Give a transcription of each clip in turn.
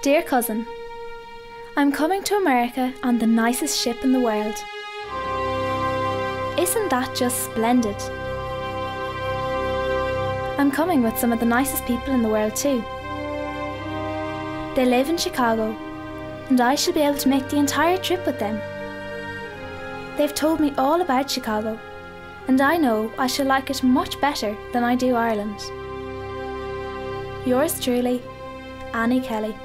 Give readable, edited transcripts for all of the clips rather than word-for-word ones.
Dear cousin, I'm coming to America on the nicest ship in the world. Isn't that just splendid? I'm coming with some of the nicest people in the world too. They live in Chicago, and I shall be able to make the entire trip with them. They've told me all about Chicago, and I know I shall like it much better than I do Ireland. Yours truly, Annie Kelly.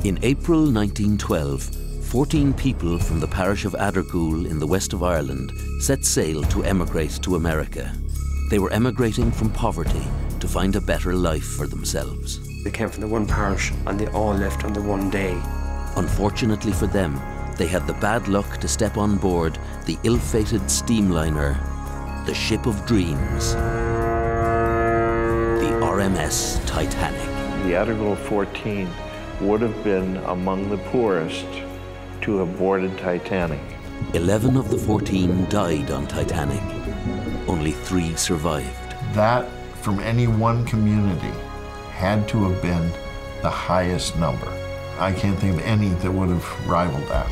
In April 1912, 14 people from the parish of Addergoole in the west of Ireland set sail to emigrate to America. They were emigrating from poverty to find a better life for themselves. They came from the one parish and they all left on the one day. Unfortunately for them, they had the bad luck to step on board the ill-fated steamliner, the Ship of Dreams, the RMS Titanic. The Addergoole 14 would have been among the poorest to have boarded Titanic. 11 of the 14 died on Titanic. Only 3 survived. That, from any one community, had to have been the highest number. I can't think of any that would have rivaled that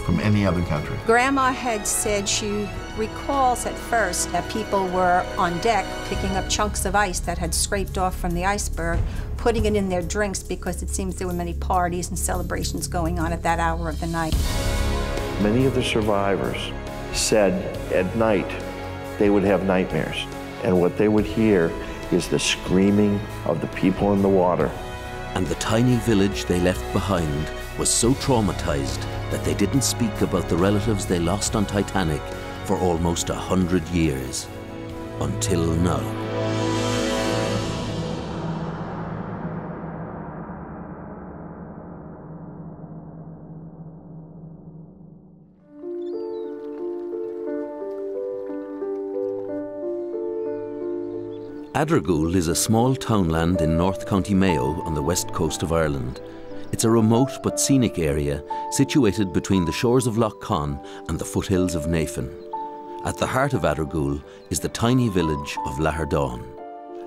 from any other country. Grandma had said she recalls at first that people were on deck picking up chunks of ice that had scraped off from the iceberg, putting it in their drinks because it seems there were many parties and celebrations going on at that hour of the night. Many of the survivors said at night they would have nightmares, and what they would hear is the screaming of the people in the water. And the tiny village they left behind was so traumatized that they didn't speak about the relatives they lost on Titanic for almost 100 years. Until now. Addergoole is a small townland in North County Mayo on the west coast of Ireland. It's a remote but scenic area situated between the shores of Lough Conn and the foothills of Navan. At the heart of Addergoole is the tiny village of Lahardane.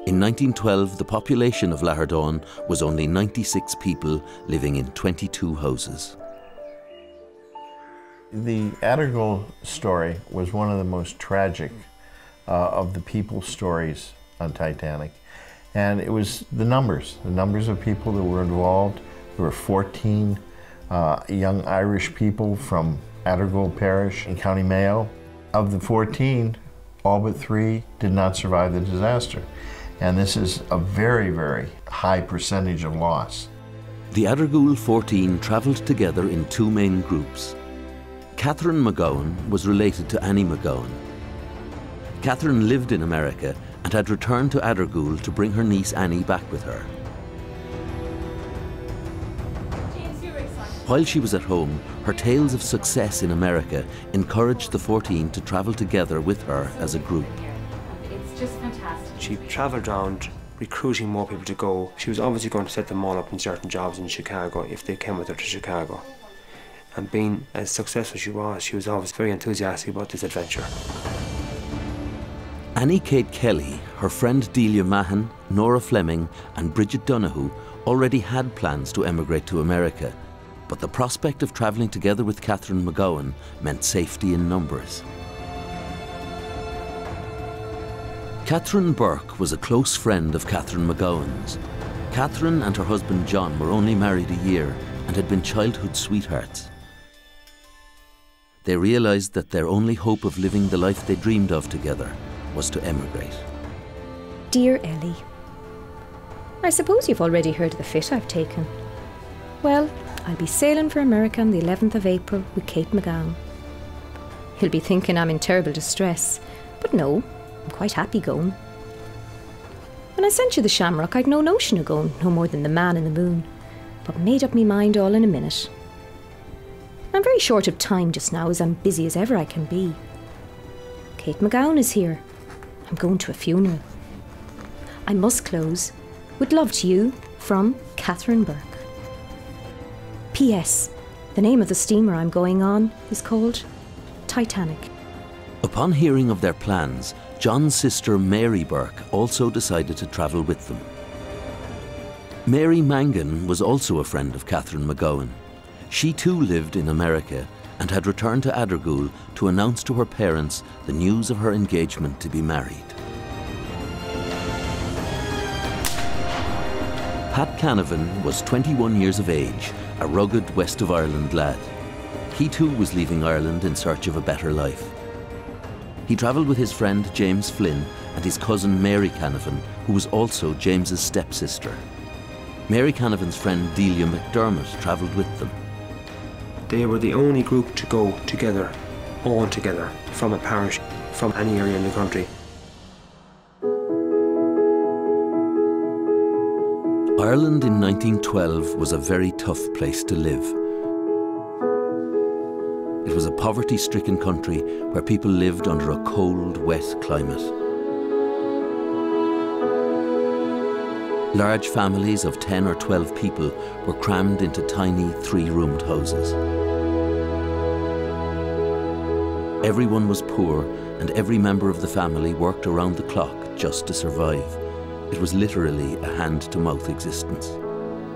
In 1912, the population of Lahardane was only 96 people living in 22 houses. The Addergoole story was one of the most tragic of the people's stories on Titanic. And it was the numbers of people that were involved. There were 14 young Irish people from Addergoole Parish in County Mayo. Of the 14, all but 3 did not survive the disaster. And this is a very, very high percentage of loss. The Addergoole 14 travelled together in 2 main groups. Catherine McGowan was related to Annie McGowan. Catherine lived in America and had returned to Addergoole to bring her niece Annie back with her. While she was at home, her tales of success in America encouraged the 14 to travel together with her as a group. It's just fantastic. She travelled around recruiting more people to go. She was obviously going to set them all up in certain jobs in Chicago if they came with her to Chicago. And being as successful as she was always very enthusiastic about this adventure. Annie Kate Kelly, her friend Delia Mahan, Nora Fleming and Bridget Donoghue already had plans to emigrate to America, but the prospect of travelling together with Catherine McGowan meant safety in numbers. Catherine Burke was a close friend of Catherine McGowan's. Catherine and her husband John were only married a year and had been childhood sweethearts. They realised that their only hope of living the life they dreamed of together was to emigrate. Dear Ellie, I suppose you've already heard of the fit I've taken. Well, I'll be sailing for America on the 11th of April with Kate McGowan. He'll be thinking I'm in terrible distress, but no, I'm quite happy going. When I sent you the shamrock, I'd no notion of going, no more than the man in the moon, but made up me mind all in a minute. I'm very short of time just now, as I'm busy as ever I can be. Kate McGowan is here. I'm going to a funeral. I must close. With love to you, from Catherine Burke. P.S. The name of the steamer I'm going on is called Titanic. Upon hearing of their plans, John's sister Mary Burke also decided to travel with them. Mary Mangan was also a friend of Catherine McGowan. She too lived in America and had returned to Addergoole to announce to her parents the news of her engagement to be married. Pat Canavan was 21 years of age, a rugged West of Ireland lad. He too was leaving Ireland in search of a better life. He travelled with his friend James Flynn and his cousin Mary Canavan, who was also James's stepsister. Mary Canavan's friend Delia McDermott travelled with them. They were the only group to go together, all together, from a parish, from any area in the country. Ireland in 1912 was a very tough place to live. It was a poverty-stricken country where people lived under a cold, wet climate. Large families of 10 or 12 people were crammed into tiny 3-roomed houses. Everyone was poor, and every member of the family worked around the clock just to survive. It was literally a hand-to-mouth existence.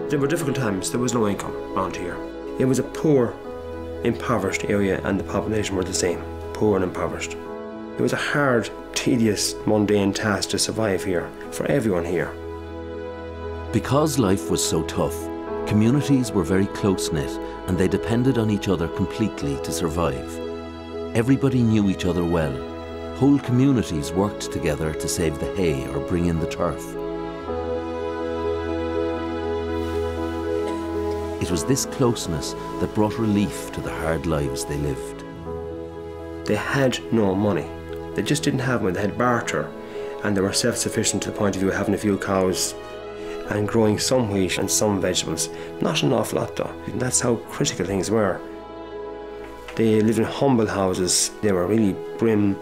There were difficult times. There was no income around here. It was a poor, impoverished area, and the population were the same, poor and impoverished. It was a hard, tedious, mundane task to survive here, for everyone here. Because life was so tough, communities were very close-knit and they depended on each other completely to survive. Everybody knew each other well. Whole communities worked together to save the hay or bring in the turf. It was this closeness that brought relief to the hard lives they lived. They had no money. They just didn't have money. They had barter, and they were self-sufficient to the point of view of having a few cows and growing some wheat and some vegetables. Not an awful lot though. And that's how critical things were. They lived in humble houses. They were really grim,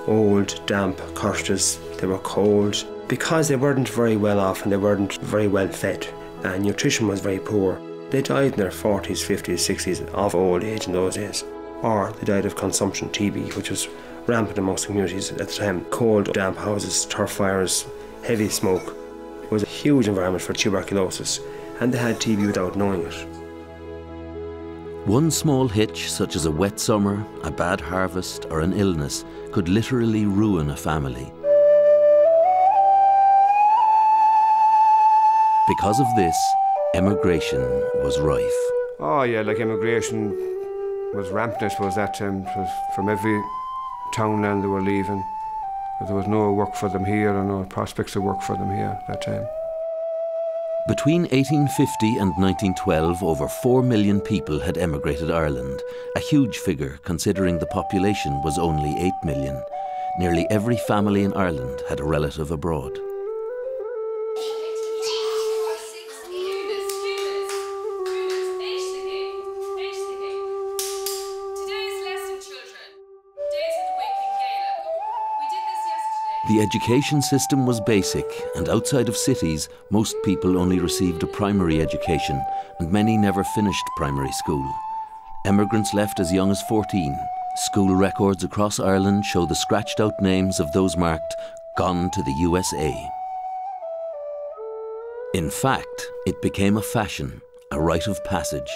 old, damp cottages. They were cold. Because they weren't very well off and they weren't very well fed, and nutrition was very poor, they died in their 40s, 50s, 60s of old age in those days. Or they died of consumption, TB, which was rampant amongst communities at the time. Cold, damp houses, turf fires, heavy smoke. It was a huge environment for tuberculosis, and they had TB without knowing it. One small hitch, such as a wet summer, a bad harvest, or an illness, could literally ruin a family. Because of this, emigration was rife. Oh yeah, like emigration was rampant, I suppose, that time. It was from every townland they were leaving. There was no work for them here, or no prospects of work for them here at that time. Between 1850 and 1912, over 4 million people had emigrated Ireland, a huge figure considering the population was only 8 million. Nearly every family in Ireland had a relative abroad. The education system was basic, and outside of cities, most people only received a primary education, and many never finished primary school. Emigrants left as young as 14. School records across Ireland show the scratched out names of those marked "Gone to the USA." In fact, it became a fashion, a rite of passage.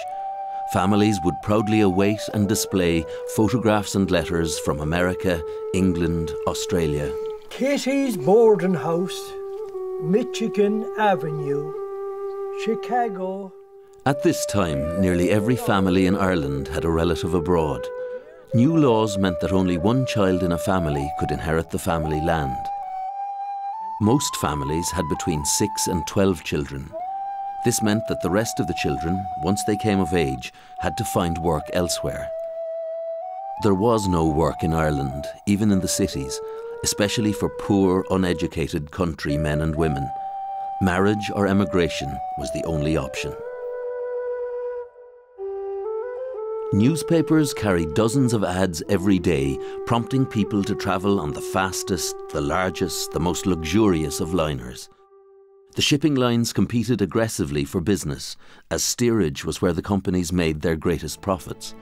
Families would proudly await and display photographs and letters from America, England, Australia. Kitty's boarding house, Michigan Avenue, Chicago. At this time, nearly every family in Ireland had a relative abroad. New laws meant that only one child in a family could inherit the family land. Most families had between 6 and 12 children. This meant that the rest of the children, once they came of age, had to find work elsewhere. There was no work in Ireland, even in the cities, especially for poor, uneducated country men and women. Marriage or emigration was the only option. Newspapers carried dozens of ads every day, prompting people to travel on the fastest, the largest, the most luxurious of liners. The shipping lines competed aggressively for business, as steerage was where the companies made their greatest profits.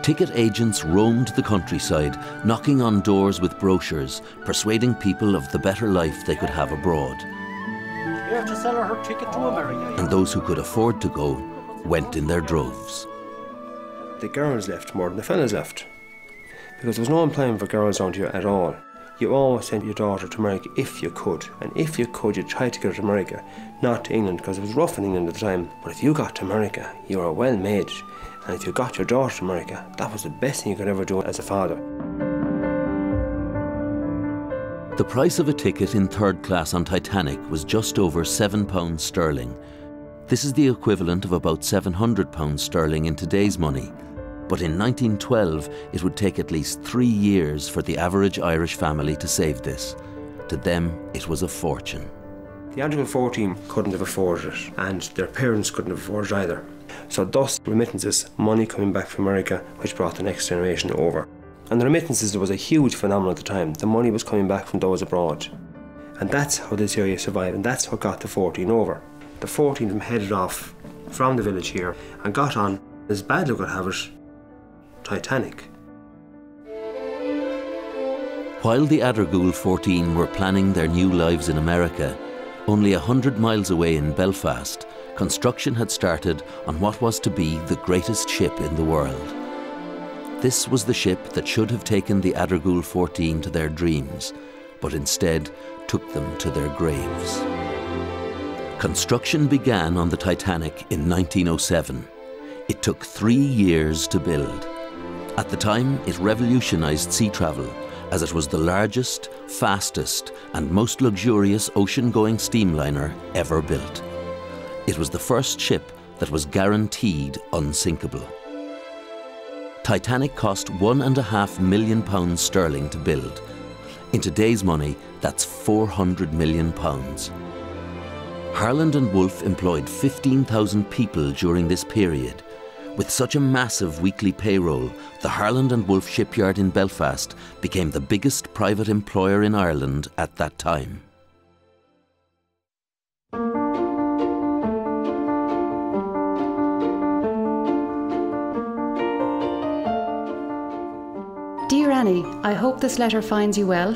Ticket agents roamed the countryside, knocking on doors with brochures, persuading people of the better life they could have abroad. there to sell her ticket to America. And those who could afford to go went in their droves. The girls left more than the fellas left, because there was no employment for girls around here at all. You always sent your daughter to America if you could, and if you could, you tried to get her to America, not to England, because it was rough in England at the time. But if you got to America, you were well made, and if you got your daughter to America, that was the best thing you could ever do as a father. The price of a ticket in third class on Titanic was just over £7 sterling. This is the equivalent of about £700 sterling in today's money. But in 1912, it would take at least 3 years for the average Irish family to save this. To them, it was a fortune. The Addergoole 14 couldn't have afforded it, and their parents couldn't have afforded it either. So thus, remittances, money coming back from America, which brought the next generation over. And the remittances was a huge phenomenon at the time. The money was coming back from those abroad. And that's how this area survived, and that's what got the 14 over. The 14 of them headed off from the village here and got on, as bad luck would have it, Titanic. While the Addergoole 14 were planning their new lives in America, only 100 miles away in Belfast, construction had started on what was to be the greatest ship in the world. This was the ship that should have taken the Addergoole 14 to their dreams, but instead took them to their graves. Construction began on the Titanic in 1907. It took 3 years to build. At the time, it revolutionised sea travel, as it was the largest, fastest and most luxurious ocean-going steamliner ever built. It was the first ship that was guaranteed unsinkable. Titanic cost £1.5 million sterling to build. In today's money, that's £400 million. Harland and Wolff employed 15,000 people during this period. With such a massive weekly payroll, the Harland and Wolff shipyard in Belfast became the biggest private employer in Ireland at that time. Dear Annie, I hope this letter finds you well.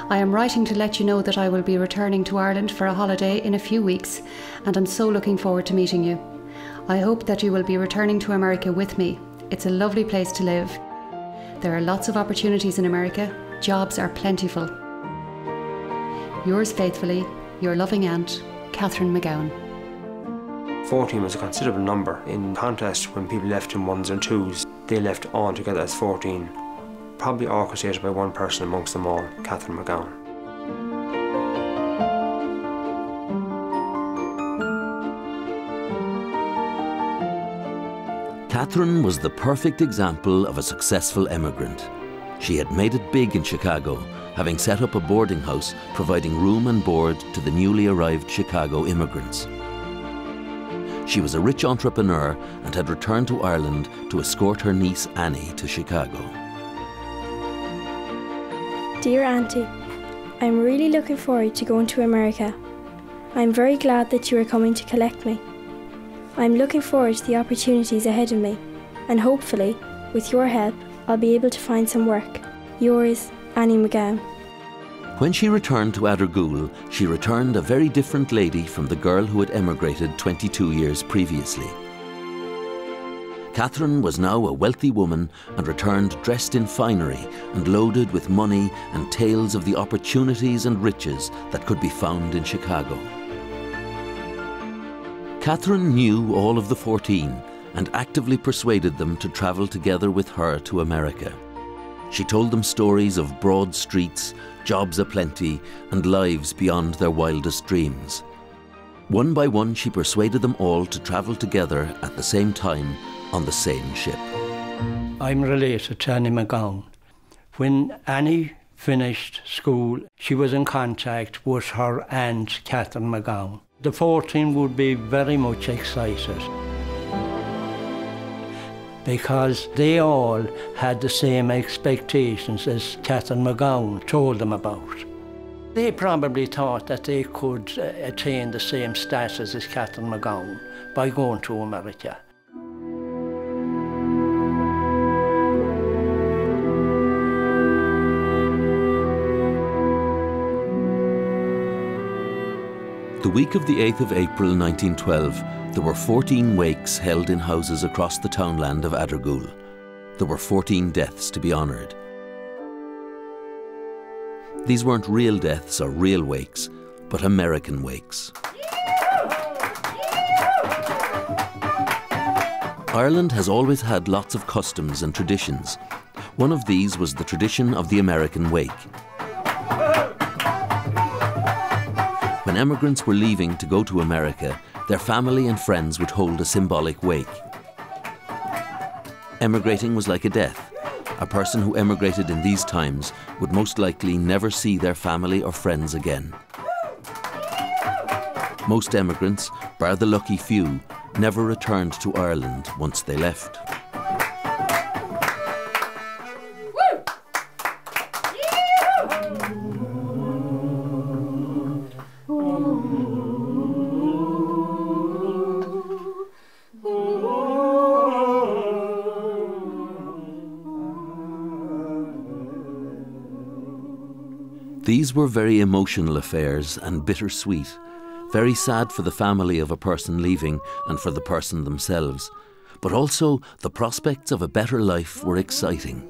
I am writing to let you know that I will be returning to Ireland for a holiday in a few weeks, and I'm so looking forward to meeting you. I hope that you will be returning to America with me. It's a lovely place to live. There are lots of opportunities in America. Jobs are plentiful. Yours faithfully, your loving aunt, Catherine McGowan. 14 was a considerable number. In contrast, when people left in ones and twos, they left all together as 14. Probably orchestrated by one person amongst them all, Catherine McGowan. Catherine was the perfect example of a successful emigrant. She had made it big in Chicago, having set up a boarding house providing room and board to the newly arrived Chicago immigrants. She was a rich entrepreneur and had returned to Ireland to escort her niece Annie to Chicago. Dear Auntie, I'm really looking forward to going to America. I'm very glad that you are coming to collect me. I'm looking forward to the opportunities ahead of me, and hopefully, with your help, I'll be able to find some work. Yours, Annie McGowan. When she returned to Addergoole, she returned a very different lady from the girl who had emigrated 22 years previously. Catherine was now a wealthy woman and returned dressed in finery and loaded with money and tales of the opportunities and riches that could be found in Chicago. Catherine knew all of the 14 and actively persuaded them to travel together with her to America. She told them stories of broad streets, jobs aplenty, and lives beyond their wildest dreams. One by one, she persuaded them all to travel together at the same time on the same ship. I'm related to Annie McGowan. When Annie finished school, she was in contact with her aunt, Catherine McGowan. The 14 would be very much excited because they all had the same expectations as Catherine McGowan told them about. They probably thought that they could attain the same status as Catherine McGowan by going to America. The week of the 8th of April 1912, there were 14 wakes held in houses across the townland of Addergoole. There were 14 deaths to be honoured. These weren't real deaths or real wakes, but American wakes. Ireland has always had lots of customs and traditions. One of these was the tradition of the American wake. When emigrants were leaving to go to America, their family and friends would hold a symbolic wake. Emigrating was like a death. A person who emigrated in these times would most likely never see their family or friends again. Most emigrants, bar the lucky few, never returned to Ireland once they left. These were very emotional affairs and bittersweet, very sad for the family of a person leaving and for the person themselves, but also the prospects of a better life were exciting.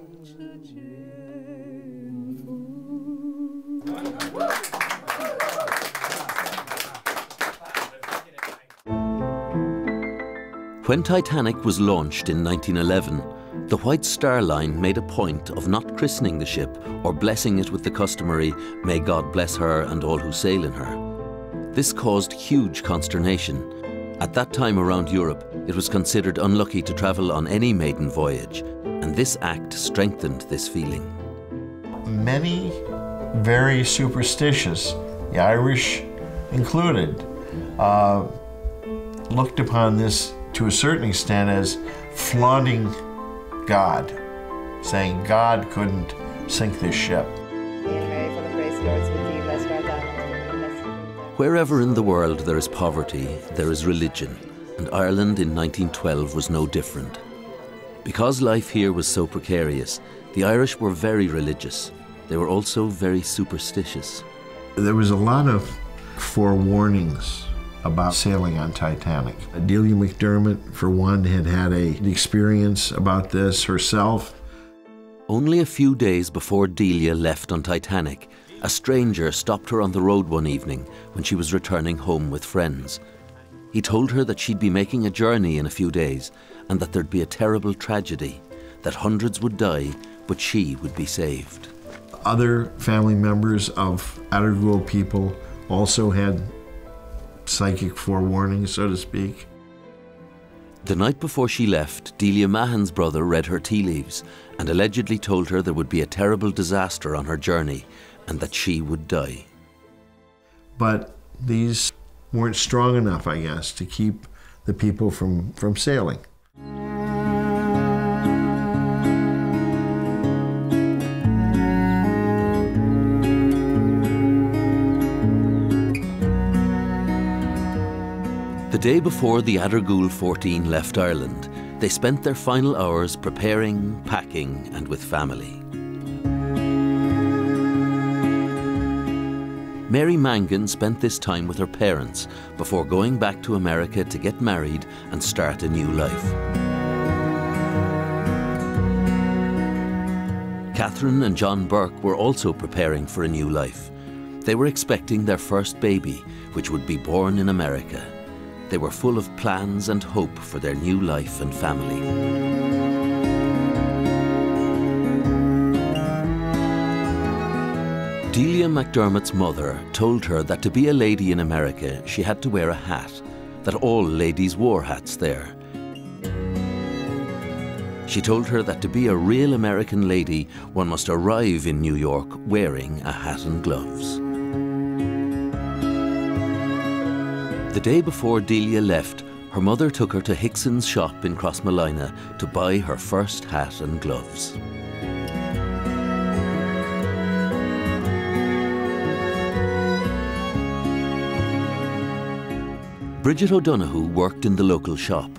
When Titanic was launched in 1911, the White Star Line made a point of not christening the ship or blessing it with the customary "May God bless her and all who sail in her." This caused huge consternation. At that time around Europe, it was considered unlucky to travel on any maiden voyage, and this act strengthened this feeling. Many very superstitious, the Irish included, looked upon this to a certain extent as flaunting God, saying God couldn't sink this ship. Wherever in the world there is poverty, there is religion, and Ireland in 1912 was no different. Because life here was so precarious, the Irish were very religious. They were also very superstitious. There was a lot of forewarnings about sailing on Titanic. Delia McDermott, for one, had had an experience about this herself. Only a few days before Delia left on Titanic, a stranger stopped her on the road one evening when she was returning home with friends. He told her that she'd be making a journey in a few days and that there'd be a terrible tragedy, that hundreds would die, but she would be saved. Other family members of Addergoole people also had psychic forewarning, so to speak. The night before she left, Delia Mahon's brother read her tea leaves and allegedly told her there would be a terrible disaster on her journey and that she would die. But these weren't strong enough, I guess, to keep the people from sailing. The day before the Addergoole 14 left Ireland, they spent their final hours preparing, packing, and with family. Mary Mangan spent this time with her parents before going back to America to get married and start a new life. Catherine and John Burke were also preparing for a new life. They were expecting their first baby, which would be born in America. They were full of plans and hope for their new life and family. Delia McDermott's mother told her that to be a lady in America, she had to wear a hat, that all ladies wore hats there. She told her that to be a real American lady, one must arrive in New York wearing a hat and gloves. The day before Delia left, her mother took her to Hickson's shop in Crossmolina to buy her first hat and gloves. Bridget O'Donoghue worked in the local shop.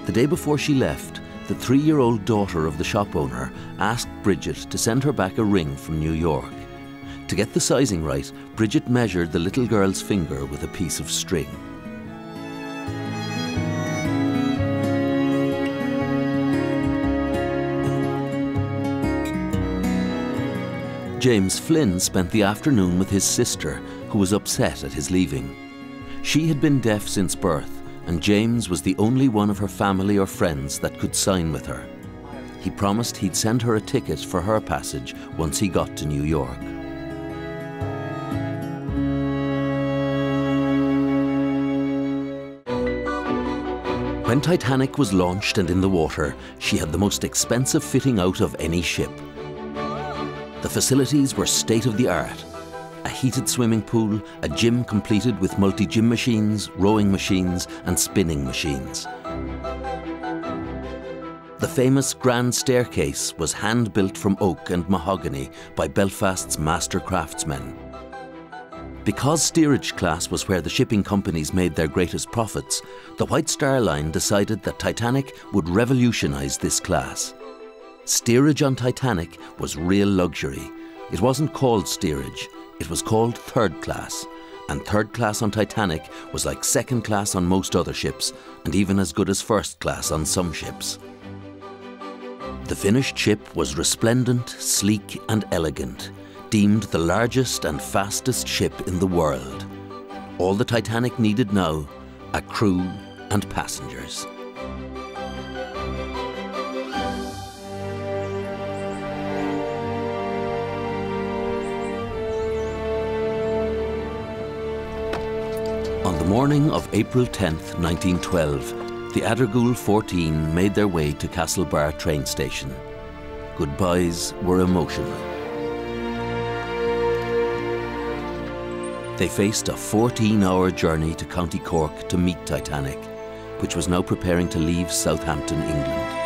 The day before she left, the 3-year-old daughter of the shop owner asked Bridget to send her back a ring from New York. To get the sizing right, Bridget measured the little girl's finger with a piece of string. James Flynn spent the afternoon with his sister, who was upset at his leaving. She had been deaf since birth, and James was the only one of her family or friends that could sign with her. He promised he'd send her a ticket for her passage once he got to New York. When Titanic was launched and in the water, she had the most expensive fitting out of any ship. The facilities were state-of-the-art. A heated swimming pool, a gym completed with multi-gym machines, rowing machines and spinning machines. The famous Grand Staircase was hand-built from oak and mahogany by Belfast's master craftsmen. Because steerage class was where the shipping companies made their greatest profits, the White Star Line decided that Titanic would revolutionise this class. Steerage on Titanic was real luxury. It wasn't called steerage, it was called third class. And third class on Titanic was like second class on most other ships, and even as good as first class on some ships. The finished ship was resplendent, sleek and elegant, deemed the largest and fastest ship in the world. All the Titanic needed now, a crew and passengers. On the morning of April 10th, 1912, the Addergoole 14 made their way to Castlebar train station. Goodbyes were emotional. They faced a 14-hour journey to County Cork to meet Titanic, which was now preparing to leave Southampton, England.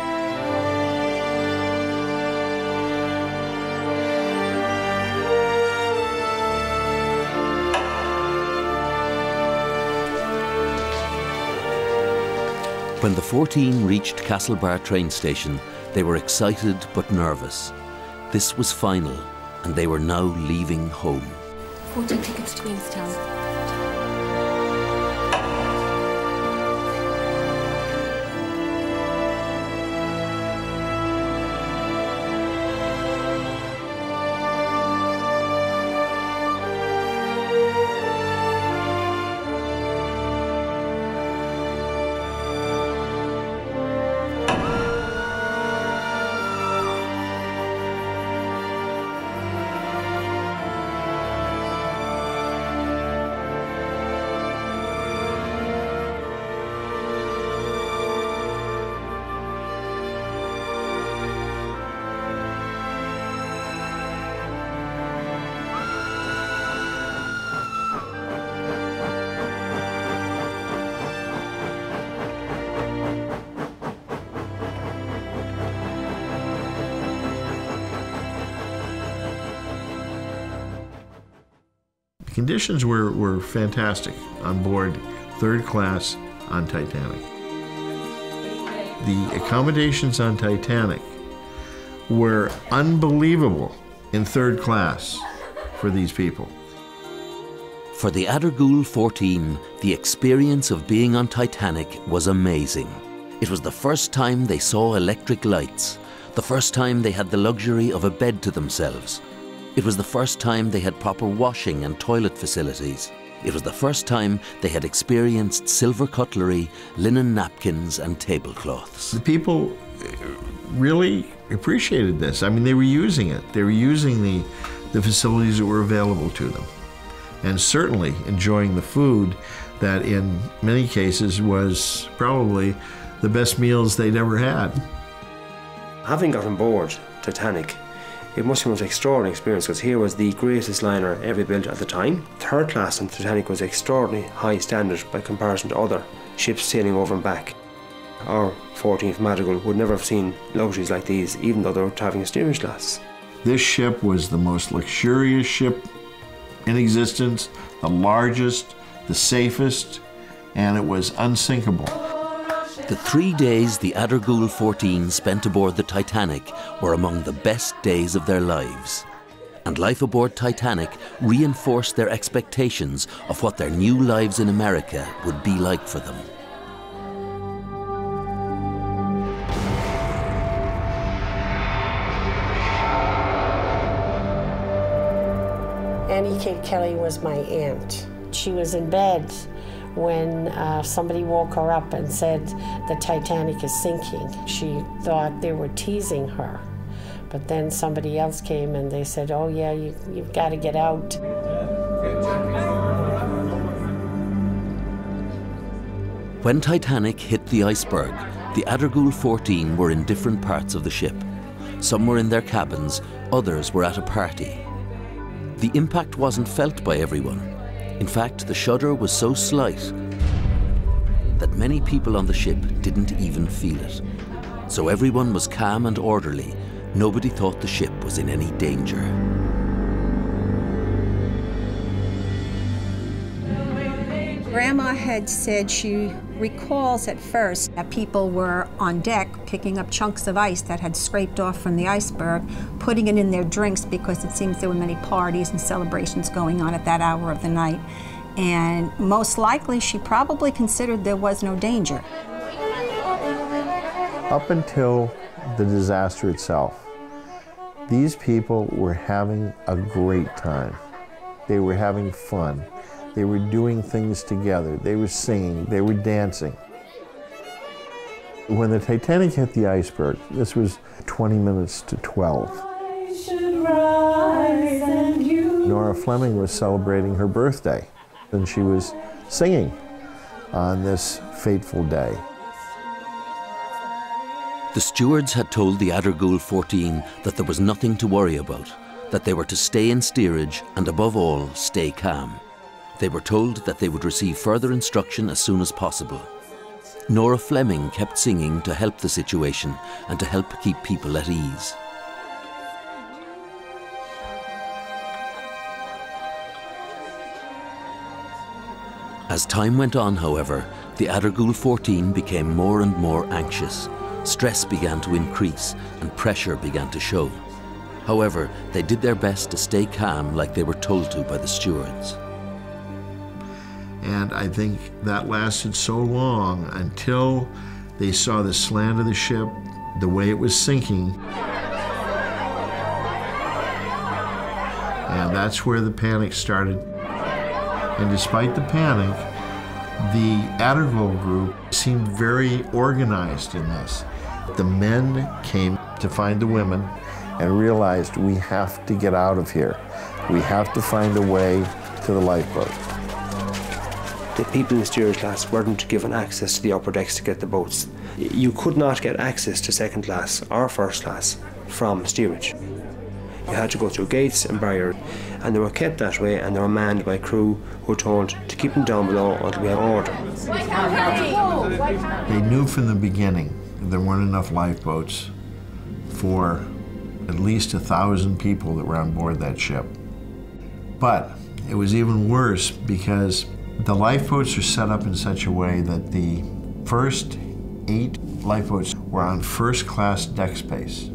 When the 14 reached Castlebar train station, they were excited but nervous. This was final, and they were now leaving home. 14 tickets to Queenstown. Conditions were fantastic on board third class on Titanic. The accommodations on Titanic were unbelievable in third class for these people. For the Addergoole 14, the experience of being on Titanic was amazing. It was the first time they saw electric lights, the first time they had the luxury of a bed to themselves. It was the first time they had proper washing and toilet facilities. It was the first time they had experienced silver cutlery, linen napkins and tablecloths. The people really appreciated this. I mean, they were using it. They were using the facilities that were available to them. And certainly enjoying the food that in many cases was probably the best meals they'd ever had. Having got on board Titanic, it must be the most extraordinary experience, because here was the greatest liner ever built at the time. Third class on Titanic was extraordinarily high standard by comparison to other ships sailing over and back. Our 14 from Addergoole would never have seen luxuries like these, even though they were travelling in steerage class. This ship was the most luxurious ship in existence, the largest, the safest, and it was unsinkable. The 3 days the Addergoole 14 spent aboard the Titanic were among the best days of their lives. and life aboard Titanic reinforced their expectations of what their new lives in America would be like for them. Annie Kate Kelly was my aunt. She was in bed when somebody woke her up and said the Titanic is sinking. She thought they were teasing her. But then somebody else came and they said, oh yeah, you've got to get out. When Titanic hit the iceberg, the Addergoole 14 were in different parts of the ship. Some were in their cabins, others were at a party. The impact wasn't felt by everyone. In fact, the shudder was so slight that many people on the ship didn't even feel it. So everyone was calm and orderly. Nobody thought the ship was in any danger. Grandma had said she recalls at first that people were on deck picking up chunks of ice that had scraped off from the iceberg, putting it in their drinks because it seems there were many parties and celebrations going on at that hour of the night. And most likely she probably considered there was no danger. Up until the disaster itself, these people were having a great time. They were having fun. They were doing things together. They were singing. They were dancing. When the Titanic hit the iceberg, this was 20 minutes to 12. Nora Fleming was celebrating her birthday, and she was singing on this fateful day. The stewards had told the Addergoole 14 that there was nothing to worry about, that they were to stay in steerage and above all, stay calm. They were told that they would receive further instruction as soon as possible. Nora Fleming kept singing to help the situation and to help keep people at ease. As time went on, however, the Addergoole 14 became more and more anxious. Stress began to increase and pressure began to show. However, they did their best to stay calm like they were told to by the stewards. And I think that lasted so long until they saw the slant of the ship, the way it was sinking. And that's where the panic started. And despite the panic, the Addergoole group seemed very organized in this. The men came to find the women and realized we have to get out of here. We have to find a way to the lifeboat. The people in the steerage class weren't given access to the upper decks to get the boats. You could not get access to second class or first class from steerage. You had to go through gates and barriers, and they were kept that way, and they were manned by crew who were told to keep them down below until we had order. They knew from the beginning there weren't enough lifeboats for at least 1,000 people that were on board that ship. But it was even worse because the lifeboats are set up in such a way that the first 8 lifeboats were on first-class deck space.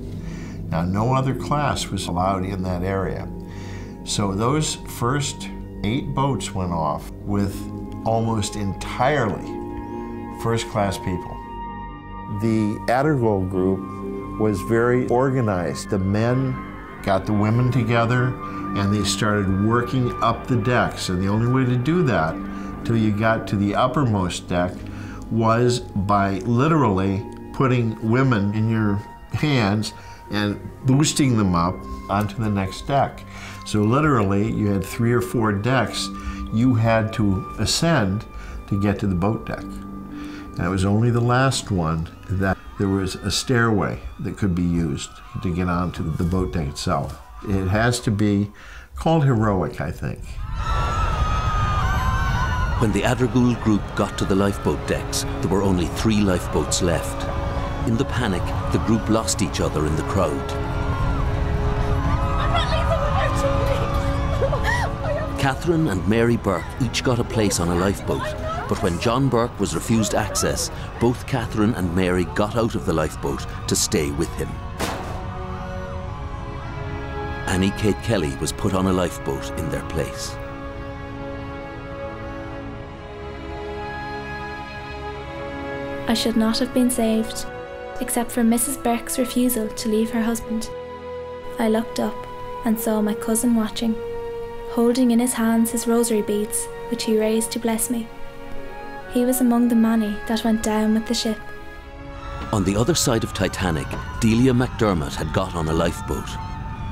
Now, no other class was allowed in that area. So those first 8 boats went off with almost entirely first-class people. The Addergoole group was very organized. The men got the women together and they started working up the decks. And the only way to do that till you got to the uppermost deck was by literally putting women in your hands and boosting them up onto the next deck. So literally, you had 3 or 4 decks you had to ascend to get to the boat deck. And it was only the last one that there was a stairway that could be used to get onto the boat deck itself. It has to be called heroic, I think. When the Addergoole group got to the lifeboat decks, there were only 3 lifeboats left. In the panic, the group lost each other in the crowd. Catherine and Mary Burke each got a place on a lifeboat, but when John Burke was refused access, both Catherine and Mary got out of the lifeboat to stay with him. Annie Kate Kelly was put on a lifeboat in their place. I should not have been saved, except for Mrs. Burke's refusal to leave her husband. I looked up and saw my cousin watching, holding in his hands his rosary beads, which he raised to bless me. He was among the many that went down with the ship. On the other side of Titanic, Delia McDermott had got on a lifeboat.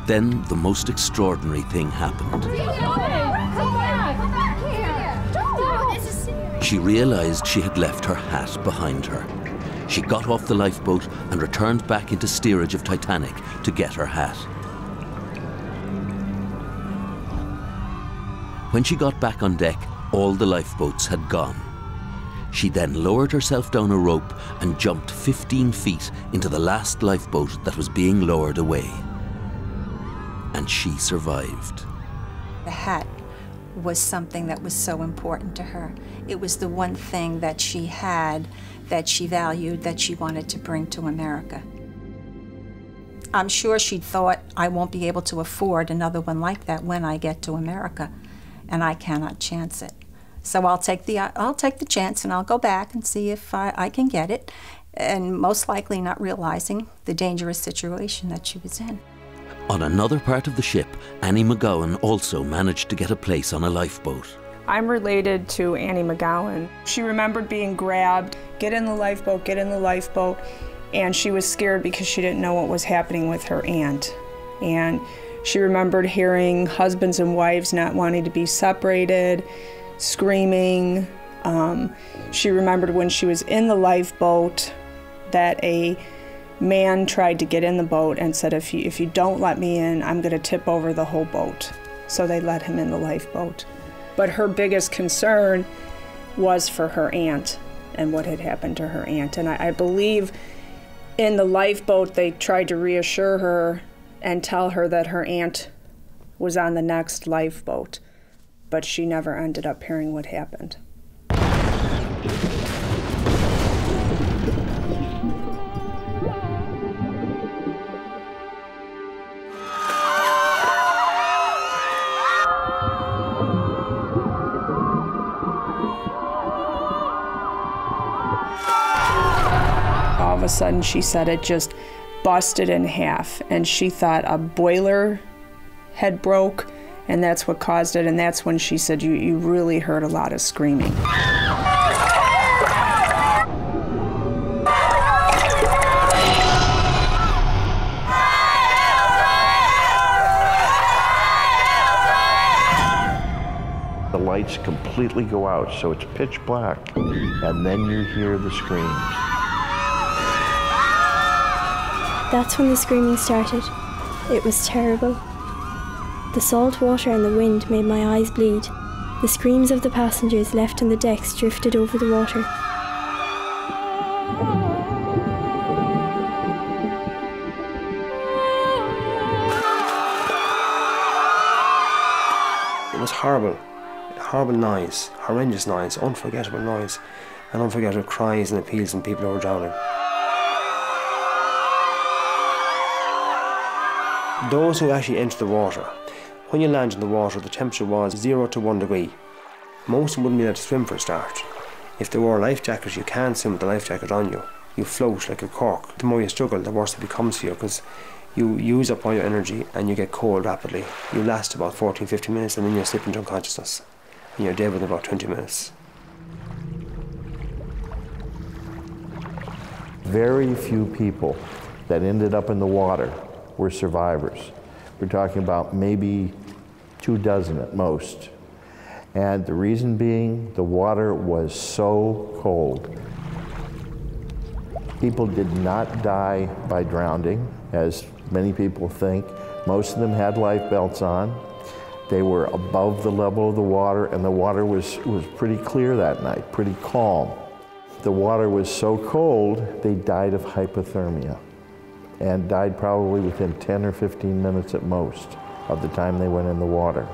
Then the most extraordinary thing happened. She realised she had left her hat behind her. She got off the lifeboat and returned back into steerage of Titanic to get her hat. When she got back on deck, all the lifeboats had gone. She then lowered herself down a rope and jumped 15 feet into the last lifeboat that was being lowered away. And she survived. The hat was something that was so important to her. It was the one thing that she had, that she valued, that she wanted to bring to America. I'm sure she thought, I won't be able to afford another one like that when I get to America, and I cannot chance it. So I'll take the chance and I'll go back and see if I can get it, and most likely not realizing the dangerous situation that she was in. On another part of the ship, Annie McGowan also managed to get a place on a lifeboat. I'm related to Annie McGowan. She remembered being grabbed, get in the lifeboat, and she was scared because she didn't know what was happening with her aunt. And she remembered hearing husbands and wives not wanting to be separated, screaming. She remembered when she was in the lifeboat that a man tried to get in the boat and said, if you don't let me in, I'm going to tip over the whole boat. So they let him in the lifeboat. But her biggest concern was for her aunt and what had happened to her aunt. And I believe in the lifeboat they tried to reassure her and tell her that her aunt was on the next lifeboat, but she never ended up hearing what happened. All of a sudden, she said it just busted in half, and she thought a boiler had broke, and that's what caused it, and that's when she said you really heard a lot of screaming. The lights completely go out, so it's pitch black, and then you hear the screams. That's when the screaming started. It was terrible. The salt water and the wind made my eyes bleed. The screams of the passengers left on the decks drifted over the water. It was horrible. Horrible noise, horrendous noise, unforgettable noise, and unforgettable cries and appeals and people who were drowning. Those who actually entered the water, when you land in the water, the temperature was 0 to 1 degree. Most wouldn't be able to swim for a start. If they wore a life jacket, you can't swim with the life jacket on you. You float like a cork. The more you struggle, the worse it becomes for you, because you use up all your energy and you get cold rapidly. You last about 14-15 minutes and then you slip into unconsciousness. And you're dead within about 20 minutes. Very few people that ended up in the water were survivors. We're talking about maybe 24 at most. And the reason being, the water was so cold. People did not die by drowning, as many people think. Most of them had life belts on. They were above the level of the water, and the water was pretty clear that night, pretty calm. The water was so cold, they died of hypothermia, and died probably within 10 or 15 minutes at most of the time they went in the water.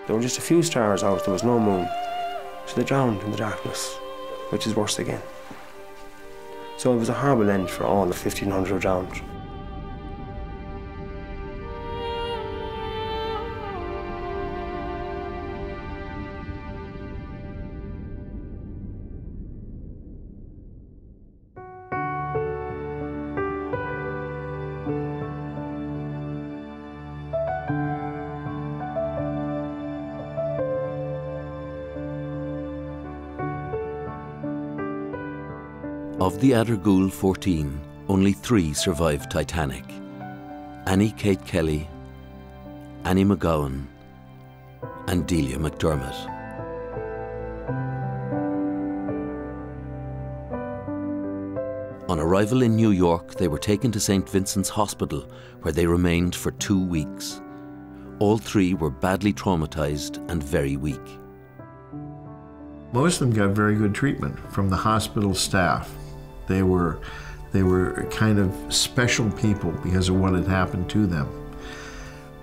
They were just a few stars out, there was no moon. So they drowned in the darkness, which is worse again. So it was a horrible end for all the 1,500 who drowned. Of the Addergoole 14, only 3 survived Titanic. Annie Kate Kelly, Annie McGowan, and Delia McDermott. On arrival in New York, they were taken to St. Vincent's Hospital, where they remained for 2 weeks. All 3 were badly traumatized and very weak. Most of them got very good treatment from the hospital staff. They were kind of special people because of what had happened to them.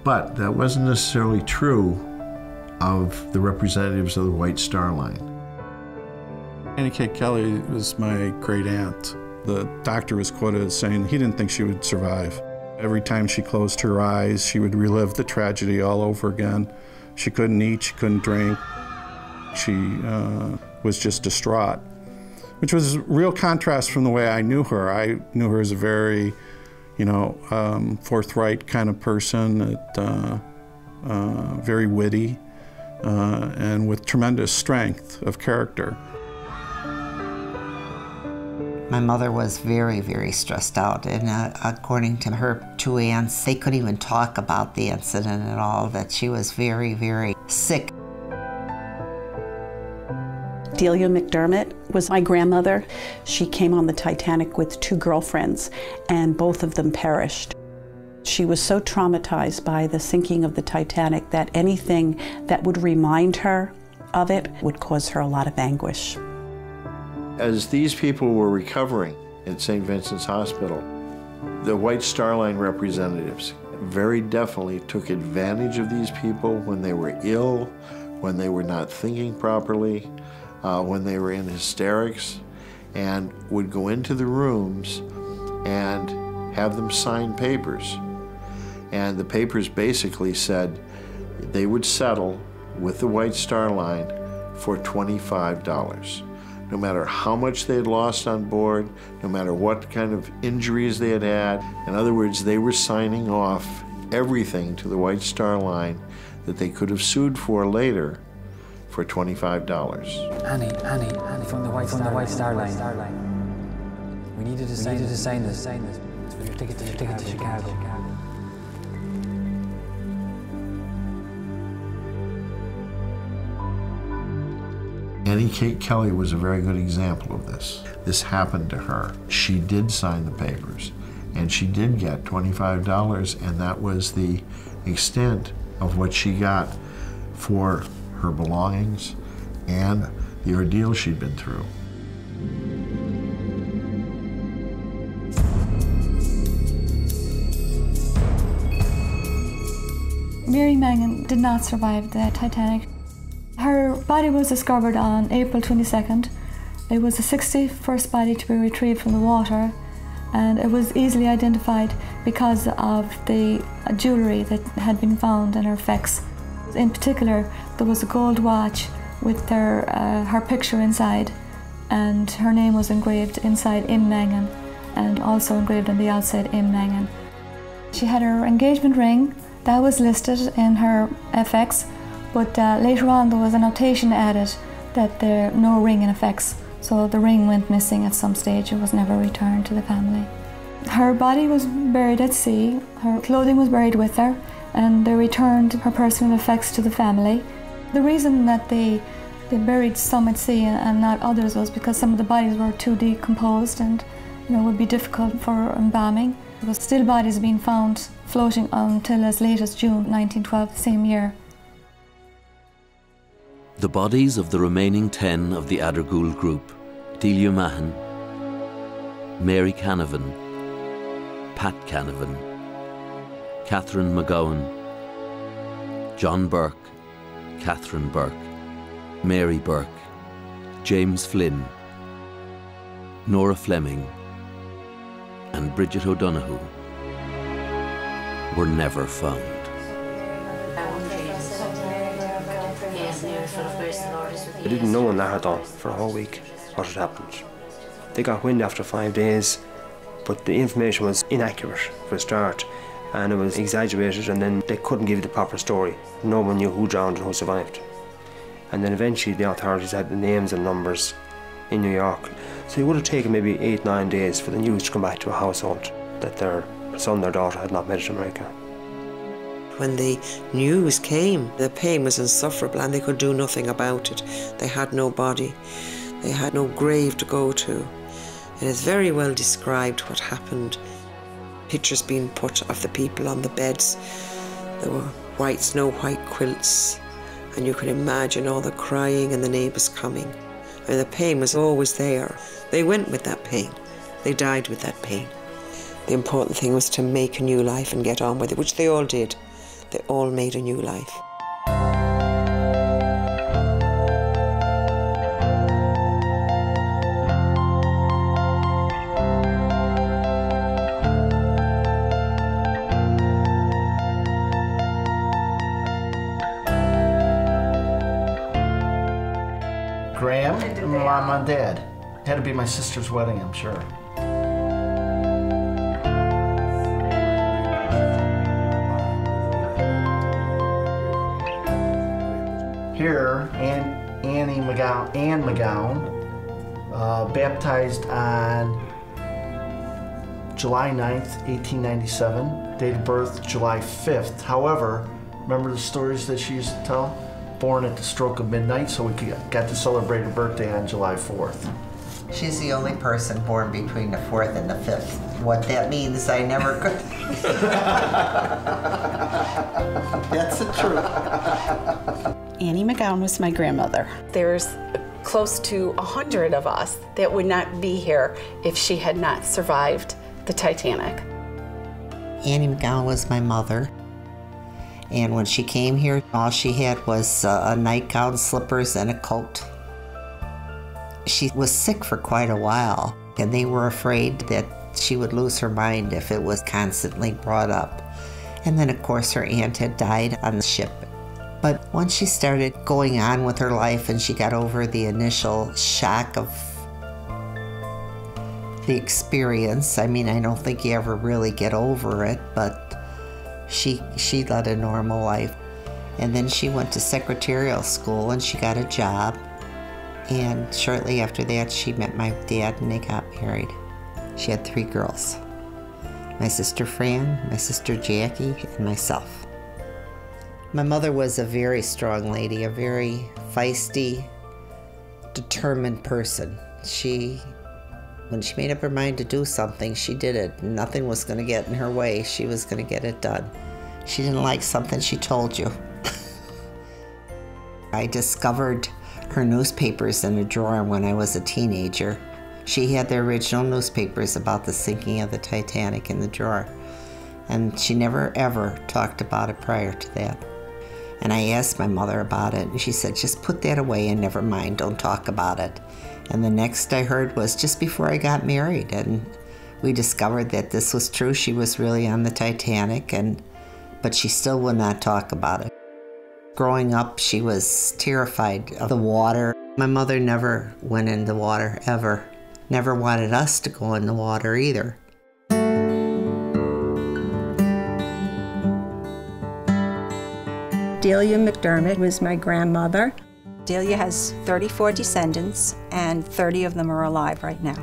But that wasn't necessarily true of the representatives of the White Star Line. Annie Kate Kelly was my great aunt. The doctor was quoted as saying he didn't think she would survive. Every time she closed her eyes, she would relive the tragedy all over again. She couldn't eat, she couldn't drink. She was just distraught, which was a real contrast from the way I knew her. I knew her as a very, forthright kind of person, very witty, and with tremendous strength of character. My mother was very, very stressed out, and according to her 2 aunts, they couldn't even talk about the incident at all, that she was very, very sick. Delia McDermott was my grandmother. She came on the Titanic with 2 girlfriends, and both of them perished. She was so traumatized by the sinking of the Titanic that anything that would remind her of it would cause her a lot of anguish. As these people were recovering at St. Vincent's Hospital, the White Star Line representatives very definitely took advantage of these people when they were ill, when they were not thinking properly, when they were in hysterics, and would go into the rooms and have them sign papers. And the papers basically said they would settle with the White Star Line for $25. No matter how much they had lost on board, no matter what kind of injuries they had had. In other words, they were signing off everything to the White Star Line that they could have sued for later for $25. Annie, from the White Star Line. We needed to sign this. It's for your ticket to Chicago. Annie Kate Kelly was a very good example of this. This happened to her. She did sign the papers, and she did get $25, and that was the extent of what she got for her belongings and the ordeal she'd been through. Mary Mangan did not survive the Titanic. Her body was discovered on April 22nd. It was the 61st body to be retrieved from the water, and it was easily identified because of the jewellery that had been found in her effects. In particular, there was a gold watch with her picture inside, and her name was engraved inside M. Mangan, and also engraved on the outside M. Mangan. She had her engagement ring that was listed in her FX, but later on there was a notation added that there no ring in effects, so the ring went missing at some stage. It was never returned to the family. Her body was buried at sea, her clothing was buried with her, and they returned her personal effects to the family. The reason that they buried some at sea and not others was because some of the bodies were too decomposed and would be difficult for embalming. There was still bodies being found floating until as late as June 1912, the same year. The bodies of the remaining 10 of the Addergoole group, Delia Mahan, Mary Canavan, Pat Canavan, Catherine McGowan, John Burke, Catherine Burke, Mary Burke, James Flynn, Nora Fleming, and Bridget O'Donoghue were never found. They didn't know in Lahadon for a whole week what had happened. They got wind after 5 days, but the information was inaccurate for a start, and it was exaggerated, and then they couldn't give you the proper story. No one knew who drowned and who survived. And then eventually the authorities had the names and numbers in New York. So it would have taken maybe 8-9 days for the news to come back to a household that their son, their daughter had not made it to America. When the news came, the pain was insufferable and they could do nothing about it. They had no body, they had no grave to go to. And it's very well described what happened. Pictures being put of the people on the beds. There were white, snow white quilts, and you could imagine all the crying and the neighbours coming. And the pain was always there. They went with that pain. They died with that pain. The important thing was to make a new life and get on with it, which they all did. They all made a new life. Graham, Mom and Dad. Had to be my sister's wedding, I'm sure. Here, Anne McGowan, baptized on July 9th, 1897, date of birth July 5th. However, remember the stories that she used to tell? Born at the stroke of midnight, so we got to celebrate her birthday on July 4th. She's the only person born between the 4th and the 5th. What that means, I never could. That's the truth. Annie McGowan was my grandmother. There's close to 100 of us that would not be here if she had not survived the Titanic. Annie McGowan was my mother. And when she came here, all she had was a nightgown, slippers, and a coat. She was sick for quite a while, and they were afraid that she would lose her mind if it was constantly brought up. And then, of course, her aunt had died on the ship. But once she started going on with her life and she got over the initial shock of the experience, I mean, I don't think you ever really get over it, but she led a normal life. And then she went to secretarial school and she got a job. And shortly after that, she met my dad and they got married. She had 3 girls. My sister Fran, my sister Jackie, and myself. My mother was a very strong lady, a very feisty, determined person. When she made up her mind to do something, she did it. Nothing was going to get in her way. She was going to get it done. She didn't like something, she told you. I discovered her newspapers in a drawer when I was a teenager. She had the original newspapers about the sinking of the Titanic in the drawer. And she never ever talked about it prior to that. And I asked my mother about it, and she said, just put that away and never mind, don't talk about it. And the next I heard was just before I got married, and we discovered that this was true. She was really on the Titanic, but she still would not talk about it. Growing up, she was terrified of the water. My mother never went in the water, ever. Never wanted us to go in the water either. Delia McDermott was my grandmother. Delia has 34 descendants, and 30 of them are alive right now.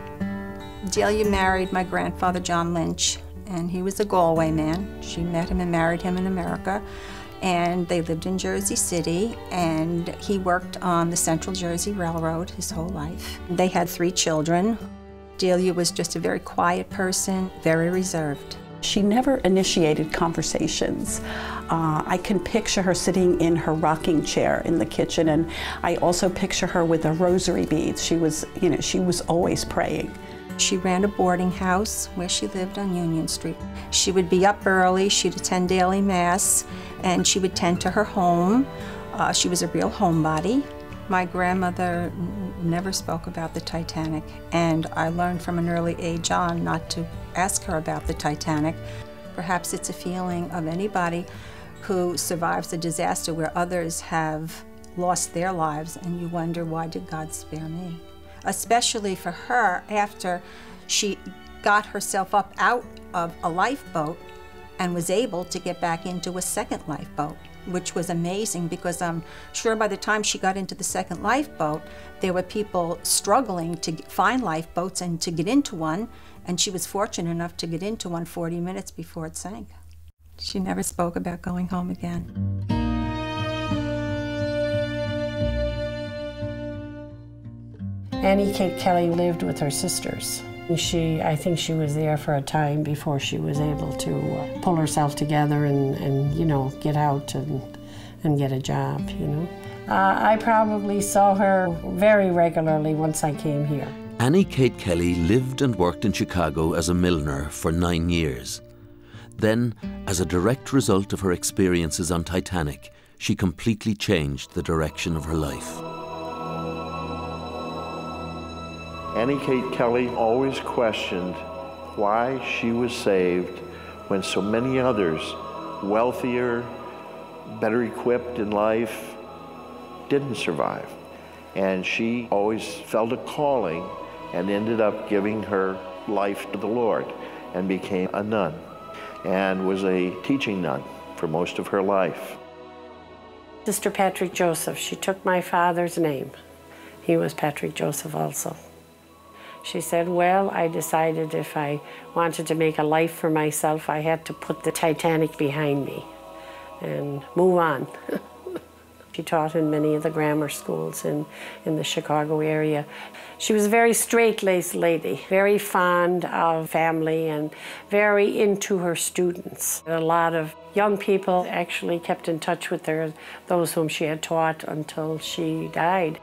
Delia married my grandfather, John Lynch, and he was a Galway man. She met him and married him in America, and they lived in Jersey City, and he worked on the Central Jersey Railroad his whole life. They had 3 children. Delia was just a very quiet person, very reserved. She never initiated conversations. I can picture her sitting in her rocking chair in the kitchen, and I also picture her with a rosary beads. She was always praying. She ran a boarding house where she lived on Union Street. She would be up early, she'd attend daily mass, and she would tend to her home. She was a real homebody. My grandmother never spoke about the Titanic, and I learned from an early age on not to ask her about the Titanic. Perhaps it's a feeling of anybody who survives a disaster where others have lost their lives, and you wonder, why did God spare me? Especially for her, after she got herself up out of a lifeboat and was able to get back into a second lifeboat, which was amazing, because I'm sure by the time she got into the second lifeboat, there were people struggling to find lifeboats and to get into one, and she was fortunate enough to get into one 40 minutes before it sank. She never spoke about going home again. Annie Kate Kelly lived with her sisters. I think she was there for a time before she was able to pull herself together and you know, get out and get a job, you know. I probably saw her very regularly once I came here. Annie Kate Kelly lived and worked in Chicago as a milliner for 9 years. Then, as a direct result of her experiences on Titanic, she completely changed the direction of her life. Annie Kate Kelly always questioned why she was saved when so many others, wealthier, better equipped in life, didn't survive. And she always felt a calling and ended up giving her life to the Lord and became a nun and was a teaching nun for most of her life. Sister Patrick Joseph, she took my father's name. He was Patrick Joseph also. She said, well, I decided if I wanted to make a life for myself, I had to put the Titanic behind me and move on. She taught in many of the grammar schools in the Chicago area. She was a very straight-laced lady, very fond of family and very into her students. A lot of young people actually kept in touch with her, those whom she had taught until she died.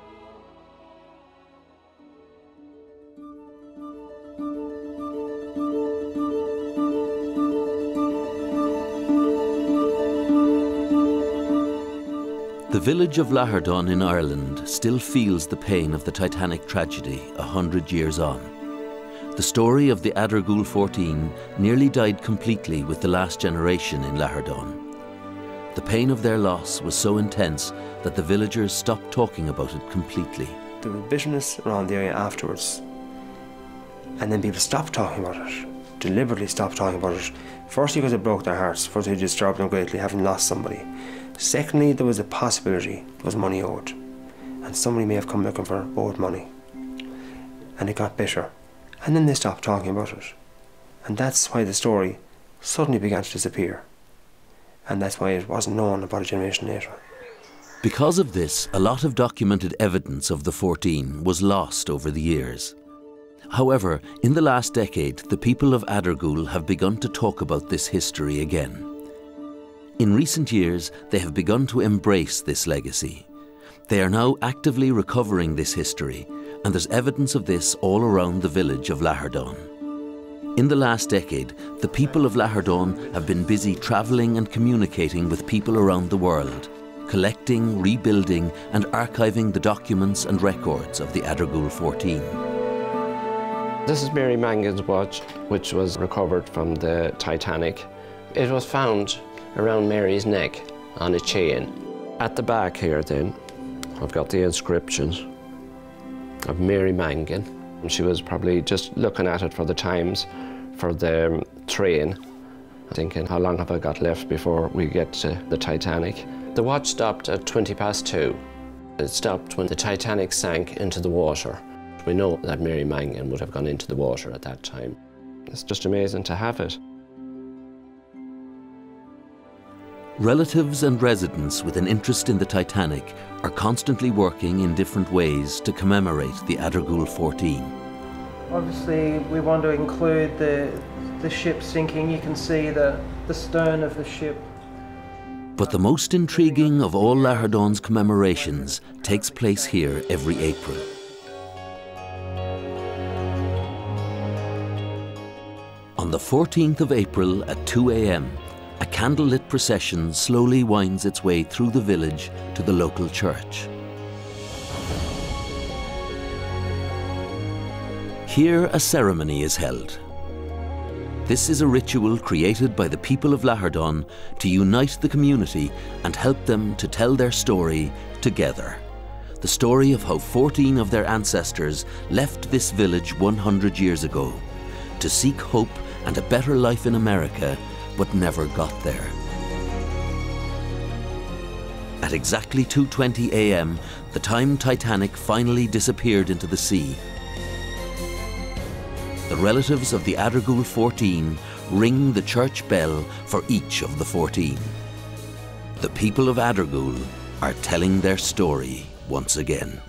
The village of Lahardon in Ireland still feels the pain of the Titanic tragedy 100 years on. The story of the Addergoole 14 nearly died completely with the last generation in Lahardon. The pain of their loss was so intense that the villagers stopped talking about it completely. There was bitterness around the area afterwards, and then people stopped talking about it, deliberately stopped talking about it. Firstly, because it broke their hearts, firstly it disturbed them greatly, having lost somebody. Secondly, there was a possibility there was money owed, and somebody may have come looking for owed money, and it got bitter, and then they stopped talking about it, and that's why the story suddenly began to disappear, and that's why it wasn't known about a generation later. Because of this, a lot of documented evidence of the 14 was lost over the years. However, in the last decade, the people of Addergoole have begun to talk about this history again. In recent years, they have begun to embrace this legacy. They are now actively recovering this history, and there's evidence of this all around the village of Lahardon. In the last decade, the people of Lahardon have been busy travelling and communicating with people around the world, collecting, rebuilding, and archiving the documents and records of the Addergoole 14. This is Mary Mangan's watch, which was recovered from the Titanic. It was found around Mary's neck on a chain. At the back here then, I've got the inscriptions of Mary Mangan. She was probably just looking at it for the times for the train, thinking, how long have I got left before we get to the Titanic? The watch stopped at 2:20. It stopped when the Titanic sank into the water. We know that Mary Mangan would have gone into the water at that time. It's just amazing to have it. Relatives and residents with an interest in the Titanic are constantly working in different ways to commemorate the Addergoole 14. Obviously, we want to include the ship sinking. You can see the stern of the ship. But the most intriguing of all Lahardon's commemorations takes place here every April. On the 14th of April at 2 a.m., a candlelit procession slowly winds its way through the village to the local church. Here a ceremony is held. This is a ritual created by the people of Lahardon to unite the community and help them to tell their story together. The story of how 14 of their ancestors left this village 100 years ago to seek hope and a better life in America, but never got there. At exactly 2:20 a.m., the time Titanic finally disappeared into the sea, the relatives of the Addergoole 14 ring the church bell for each of the 14. The people of Addergoole are telling their story once again.